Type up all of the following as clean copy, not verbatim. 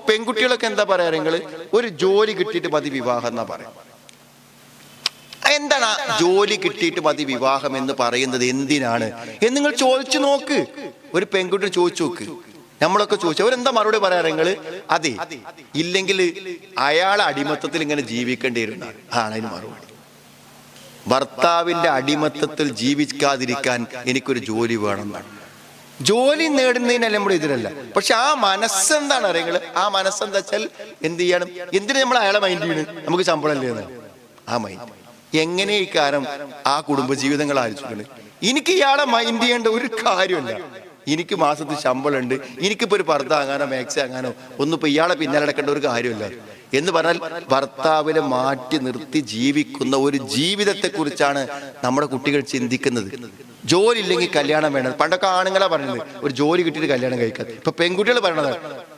പെൺകുട്ടികളൊക്കെ എന്താ പറയാ, നിങ്ങൾ ഒരു ജോലി കിട്ടിയിട്ട് മതി വിവാഹം എന്നാ പറയാം. എന്താണ് ജോലി കിട്ടിയിട്ട് മതി വിവാഹം എന്ന് പറയുന്നത് എന്തിനാണ് എന്ന് നിങ്ങൾ ചോദിച്ചു നോക്ക്. ഒരു പെൺകുട്ടി ചോദിച്ചു നോക്ക്. നമ്മളൊക്കെ ചോദിച്ചു അവരെന്താ മറുപടി പറയാറ്? നിങ്ങള് അതെ, ഇല്ലെങ്കിൽ അയാളെ അടിമത്തത്തിൽ ഇങ്ങനെ ജീവിക്കേണ്ടി വരുന്ന ആണതിന് മറുപടി. ഭർത്താവിന്റെ അടിമത്തത്തിൽ ജീവിക്കാതിരിക്കാൻ എനിക്കൊരു ജോലി വേണമെന്നാണ്. ജോലി നേടുന്നതിനല്ല നമ്മുടെ എതിരല്ല, പക്ഷെ ആ മനസ്സെന്താണ് അറിയങ്ങള്? ആ മനസ്സെന്താ വെച്ചാൽ എന്ത് ചെയ്യണം, എന്തിനു നമ്മൾ അയാളെ മൈൻഡ് ചെയ്യണം? നമുക്ക് ശമ്പളം അല്ലേ ആ മൈൻഡ്. എങ്ങനെ ഈ കാര്യം ആ കുടുംബജീവിതങ്ങൾ ആലോചിക്കുന്നത്? എനിക്ക് ഇയാളെ മൈൻഡ് ചെയ്യേണ്ട ഒരു കാര്യമല്ല. എനിക്ക് മാസത്തിൽ ശമ്പളം ഉണ്ട്, എനിക്കിപ്പോ ഒരു പർദ്ദ വാങ്ങാനോ മാക്സി വാങ്ങാനോ ഒന്നും ഇപ്പൊ ഇയാളെ പിന്നാലെ നടക്കേണ്ട ഒരു കാര്യമില്ല എന്ന് പറഞ്ഞാൽ ഭർത്താവിനെ മാറ്റി നിർത്തി ജീവിക്കുന്ന ഒരു ജീവിതത്തെ കുറിച്ചാണ് നമ്മുടെ കുട്ടികൾ ചിന്തിക്കുന്നത്. ജോലി ഇല്ലെങ്കിൽ കല്യാണം വേണം. പണ്ടൊക്കെ ആണുങ്ങളാ പറയുന്നത് ഒരു ജോലി കിട്ടിയിട്ട് കല്യാണം കഴിക്കാൻ. ഇപ്പൊ പെൺകുട്ടികൾ പറയണത്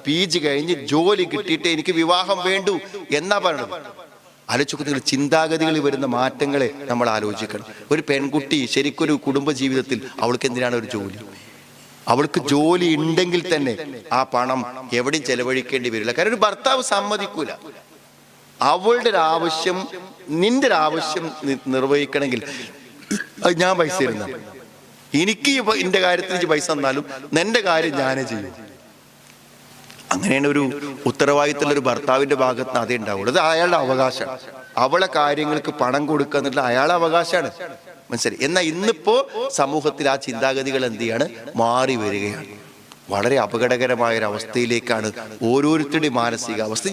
PG കഴിഞ്ഞ് ജോലി കിട്ടിയിട്ട് എനിക്ക് വിവാഹം വേണ്ടു എന്നാ പറയണത്. ആലോചിക്കുന്ന ചിന്താഗതികളിൽ വരുന്ന മാറ്റങ്ങളെ നമ്മൾ ആലോചിക്കണം. ഒരു പെൺകുട്ടി ശരിക്കൊരു കുടുംബ ജീവിതത്തിൽ അവൾക്ക് എന്തിനാണ് ഒരു ജോലി? അവൾക്ക് ജോലി ഉണ്ടെങ്കിൽ തന്നെ ആ പണം എവിടെയും ചെലവഴിക്കേണ്ടി വരില്ല. കാരണം ഒരു ഭർത്താവ് സമ്മതിക്കൂല. അവളുടെ ഒരു ആവശ്യം, നിന്റെ ഒരു ആവശ്യം നിർവഹിക്കണമെങ്കിൽ ഞാൻ പൈസ തരുന്ന, എനിക്ക് എന്റെ കാര്യത്തിൽ പൈസ തന്നാലും നിന്റെ കാര്യം ഞാനേ ചെയ്യും. അങ്ങനെയാണ് ഒരു ഉത്തരവാദിത്തമുള്ള ഒരു ഭർത്താവിന്റെ ഭാഗത്ത് നിന്ന് അതേ ഉണ്ടാവുള്ളൂ. അത് അയാളുടെ അവകാശമാണ്. അവളെ കാര്യങ്ങൾക്ക് പണം കൊടുക്കുക എന്നുള്ള അയാളുടെ അവകാശമാണ്. മനസ്സിലായി? എന്നാൽ ഇന്നിപ്പോ സമൂഹത്തിൽ ആ ചിന്താഗതികൾ എന്ത് ചെയ്യാണ്? മാറി വരികയാണ്. വളരെ അപകടകരമായ ഒരു അവസ്ഥയിലേക്കാണ് ഓരോരുത്തരുടെയും മാനസികാവസ്ഥ.